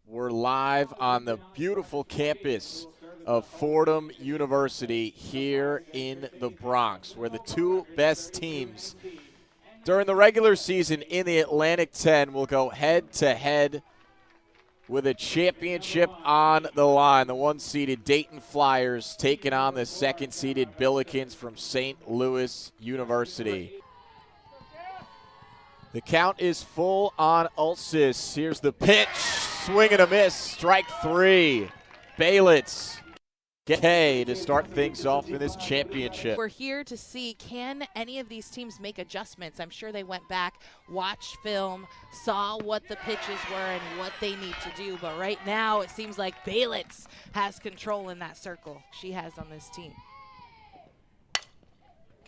We're live on the beautiful campus of Fordham University here in the Bronx, where the two best teams during the regular season in the Atlantic 10 will go head-to-head with a championship on the line. The one-seeded Dayton Flyers taking on the second-seeded Billikens from St. Louis University. The count is full on Ulcis. Here's the pitch. Swing and a miss. Strike three. Baylitz K to start things off in this championship. We're here to see, can any of these teams make adjustments? I'm sure they went back, watched film, saw what the pitches were and what they need to do. But right now it seems like Baylitz has control in that circle she has on this team.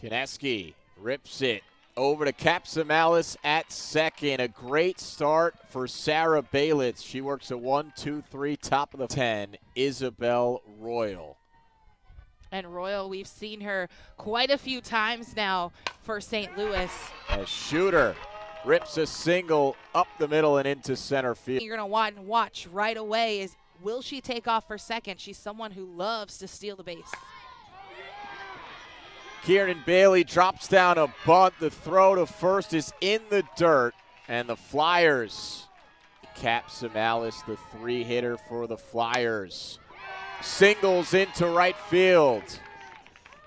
Kineski rips it over to Capsamalis at second. A great start for Sarah Baylitz. She works a 1-2-3, top of the 10, Isabel Royal. And Royal, we've seen her quite a few times now for St. Louis. As Shooter rips a single up the middle and into center field. You're going to want to watch right away is, will she take off for second? She's someone who loves to steal the base. Kieran Bailey drops down a bunt. The throw to first is in the dirt. And the Flyers, Capsamalis, the three-hitter for the Flyers, singles into right field.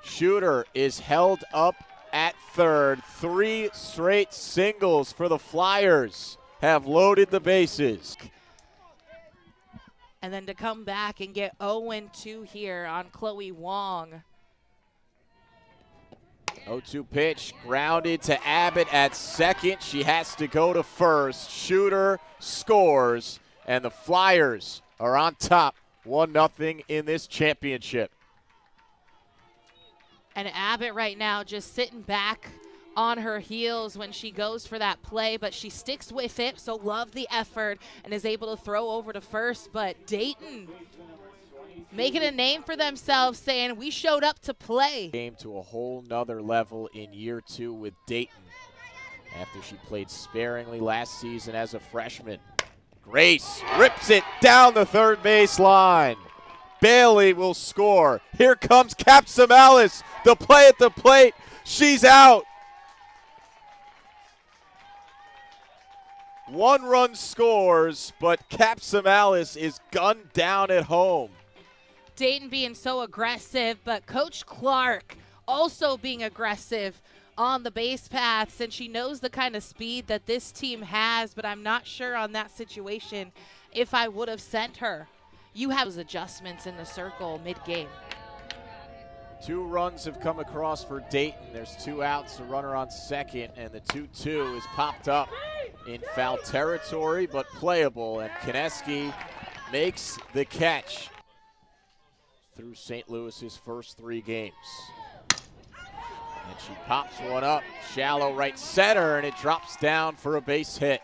Shooter is held up at third. Three straight singles for the Flyers have loaded the bases. And then to come back and get 0-2 here on Chloe Wong. 0-2 pitch, grounded to Abbott at second. She has to go to first. Shooter scores, and the Flyers are on top 1-0 in this championship. And Abbott right now just sitting back on her heels when she goes for that play, but she sticks with it, so love the effort, and is able to throw over to first. But Dayton making a name for themselves, saying we showed up to play. Game to a whole nother level in year two with Dayton after she played sparingly last season as a freshman. Grace rips it down the third base line. Bailey will score. Here comes Capsamalis. The play at the plate. She's out. One run scores, but Capsamalis is gunned down at home. Dayton being so aggressive, but Coach Clark also being aggressive on the base paths, and she knows the kind of speed that this team has, but I'm not sure on that situation if I would have sent her. You have those adjustments in the circle mid-game. 2 runs have come across for Dayton. There's 2 outs, a runner on second, and the 2-2 is popped up in foul territory, but playable, and Kineski makes the catch through St. Louis's first 3 games. And she pops one up, shallow right center, and it drops down for a base hit.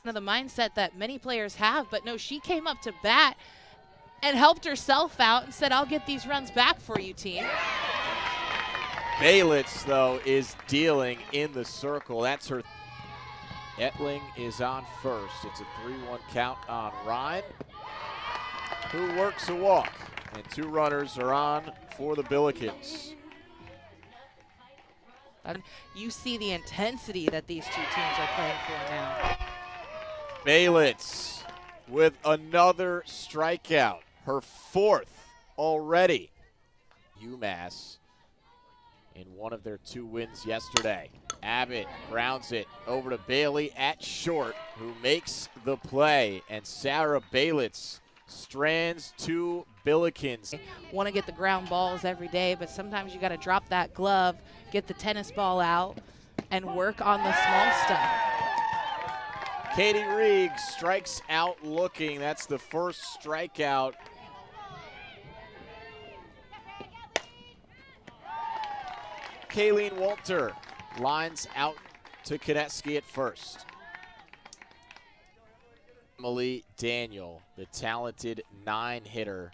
Now the mindset that many players have, but no, she came up to bat and helped herself out and said, I'll get these runs back for you, team. Baylitz, though, is dealing in the circle. That's her. Etling is on first. It's a 3-1 count on Ryan, who works a walk. And 2 runners are on for the Billikens. You see the intensity that these two teams are playing for now. Baylitz with another strikeout, her 4th already. UMass in one of their 2 wins yesterday. Abbott grounds it over to Bailey at short, who makes the play. And Sarah Baylitz strands 2 Billikens. Want to get the ground balls every day, but sometimes you got to drop that glove, get the tennis ball out, and work on the small stuff. Katie Reig strikes out looking. That's the first strikeout. Kayleen Walter lines out to Kineski at first. Emily Daniel, the talented 9-hitter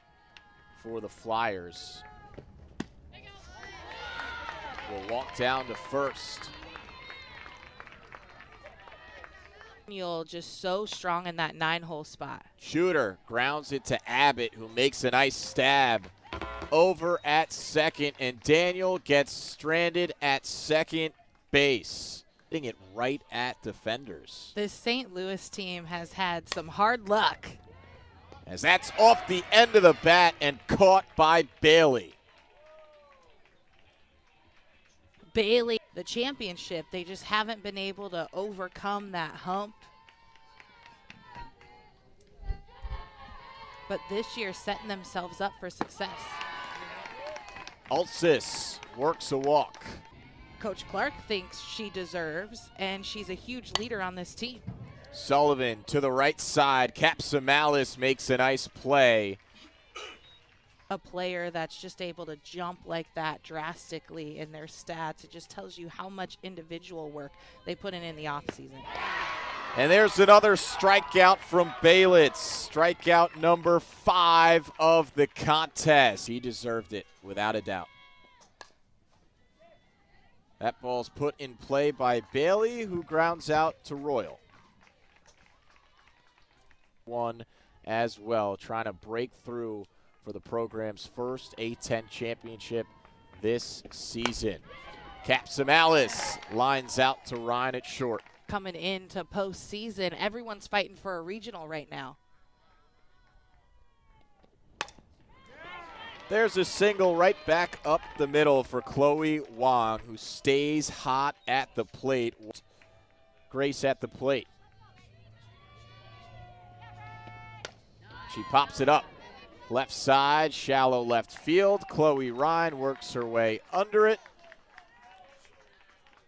for the Flyers, will walk down to first. Daniel just so strong in that 9-hole spot. Shooter grounds it to Abbott, who makes a nice stab over at second, and Daniel gets stranded at second base, hitting it right at defenders. This St. Louis team has had some hard luck. As that's off the end of the bat and caught by Bailey. Bailey, the championship, they just haven't been able to overcome that hump. But this year, setting themselves up for success. Alcis works a walk. Coach Clark thinks she deserves, and she's a huge leader on this team. Sullivan to the right side. Capsamalis makes a nice play. A player that's just able to jump like that drastically in their stats. It just tells you how much individual work they put in the offseason. And there's another strikeout from Baylitz. Strikeout number 5 of the contest. He deserved it, without a doubt. That ball's put in play by Bailey, who grounds out to Royal. One as well, trying to break through for the program's first A-10 championship this season. Capsamalis lines out to Ryan at short. Coming into postseason, everyone's fighting for a regional right now. There's a single right back up the middle for Chloe Wong, who stays hot at the plate. Grace at the plate. She pops it up. Left side, shallow left field. Chloe Ryan works her way under it.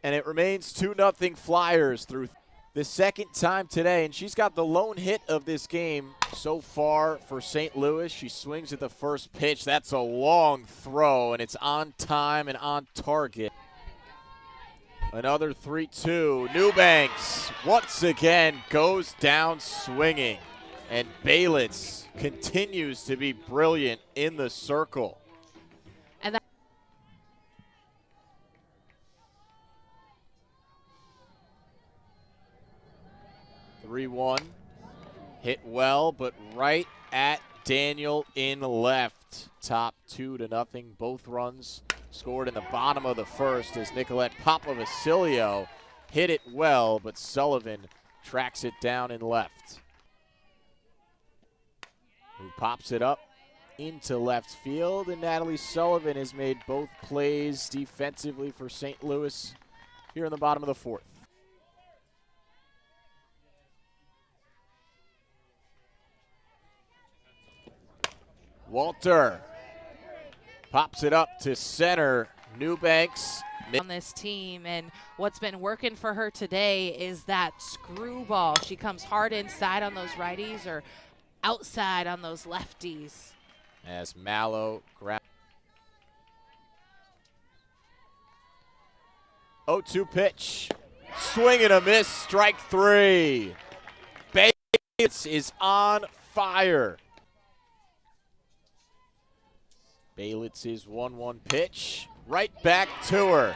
And it remains 2-0 Flyers through the second time today. And she's got the lone hit of this game so far for St. Louis. She swings at the first pitch. That's a long throw, and it's on time and on target. Another 3-2. Newbanks once again goes down swinging. And Baylitz continues to be brilliant in the circle. And that 3-1. Hit well, but right at Daniel in left. Top 2-0. Both runs scored in the bottom of the first as Nicolette Papavasilio hit it well, but Sullivan tracks it down in left. Who pops it up into left field, and Natalie Sullivan has made both plays defensively for St. Louis here in the bottom of the fourth. Walter pops it up to center. Newbanks on this team, and what's been working for her today is that screwball. She comes hard inside on those righties or outside on those lefties. As Mallow grabs. 0-2 pitch. Swing and a miss, strike 3. Bates is on fire. Baylitz's 1-1 pitch. Right back to her.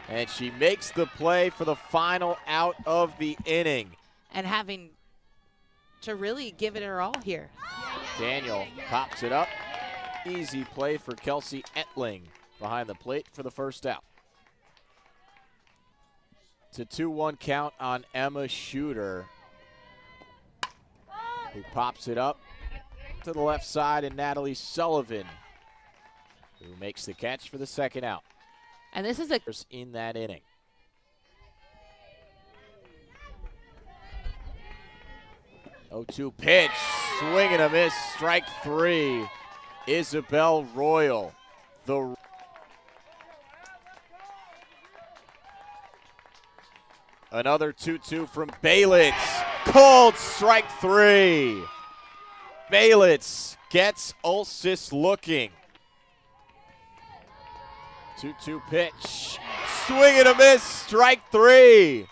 And she makes the play for the final out of the inning. And having to really give it her all here. Daniel pops it up. Easy play for Kelsey Etling behind the plate for the first out. It's a 2-1 count on Emma Shooter, who pops it up to the left side, and Natalie Sullivan, who makes the catch for the second out. And this is a in that inning. Oh, 2 pitch, swing and a miss, strike 3. Isabel Royal, another 2-2 from Baylitz, called strike 3. Baylitz gets Ulcis looking. 2-2 pitch, swing and a miss, strike 3.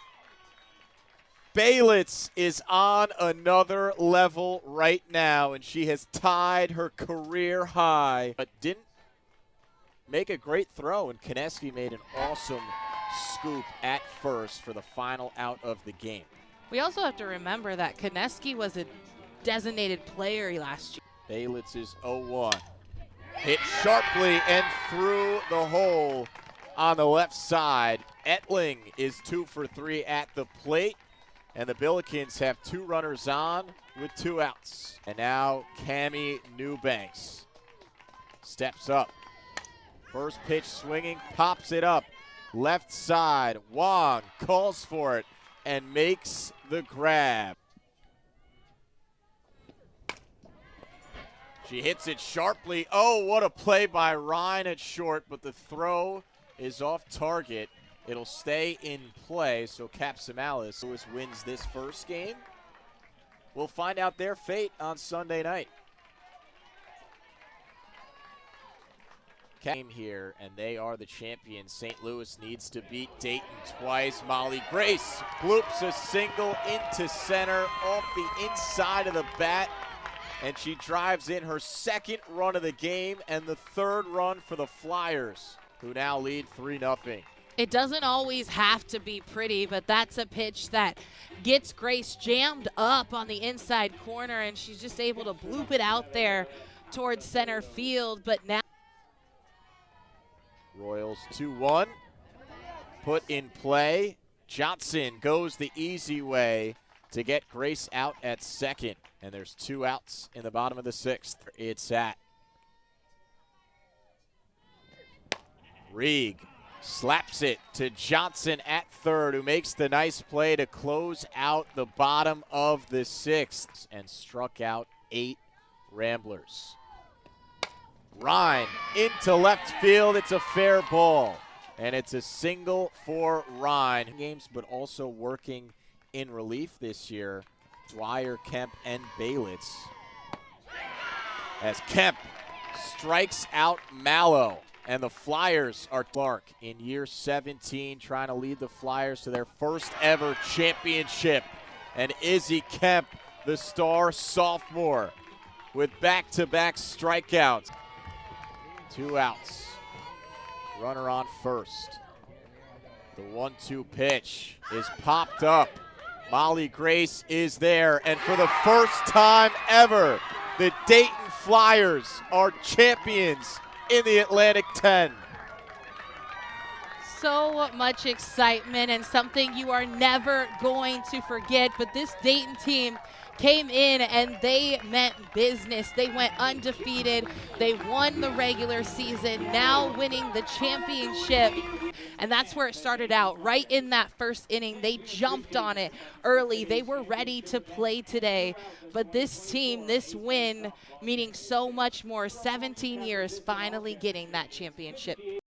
Baylitz is on another level right now, and she has tied her career high, but didn't make a great throw, and Koneski made an awesome scoop at first for the final out of the game. We also have to remember that Konecki was a designated player last year. Baylitz is 0-1. Hit sharply and through the hole on the left side. Etling is 2 for 3 at the plate. And the Billikens have 2 runners on with 2 outs. And now Cammie Newbanks steps up. First pitch swinging, pops it up. Left side, Wong calls for it and makes the grab. She hits it sharply. Oh, what a play by Ryan at short, but the throw is off target. It'll stay in play, so Capsamalis wins this first game. We'll find out their fate on Sunday night. Came here, and they are the champions. St. Louis needs to beat Dayton twice. Molly Grace bloops a single into center off the inside of the bat, and she drives in her second run of the game and the third run for the Flyers, who now lead 3-0. It doesn't always have to be pretty, but that's a pitch that gets Grace jammed up on the inside corner, and she's just able to bloop it out there towards center field. But now Royals 2-1, put in play. Johnson goes the easy way to get Grace out at second, and there's 2 outs in the bottom of the 6th. It's at Rieg. Slaps it to Johnson at third, who makes the nice play to close out the bottom of the 6th and struck out 8 Ramblers. Ryan into left field. It's a fair ball, and it's a single for Ryan. Games, but also working in relief this year. Dwyer, Kemp, and Baylitz. As Kemp strikes out Mallow. And the Flyers are Clark in year 17, trying to lead the Flyers to their first ever championship. And Izzy Kemp, the star sophomore, with back-to-back strikeouts. 2 outs. Runner on first. The 1-2 pitch is popped up. Molly Grace is there, and for the first time ever, the Dayton Flyers are champions in the Atlantic 10. So much excitement and something you are never going to forget. But this Dayton team came in and they meant business. They went undefeated. They won the regular season, now winning the championship. And that's where it started out, right in that first inning. They jumped on it early. They were ready to play today. But this team, this win, meaning so much more, 17 years, finally getting that championship.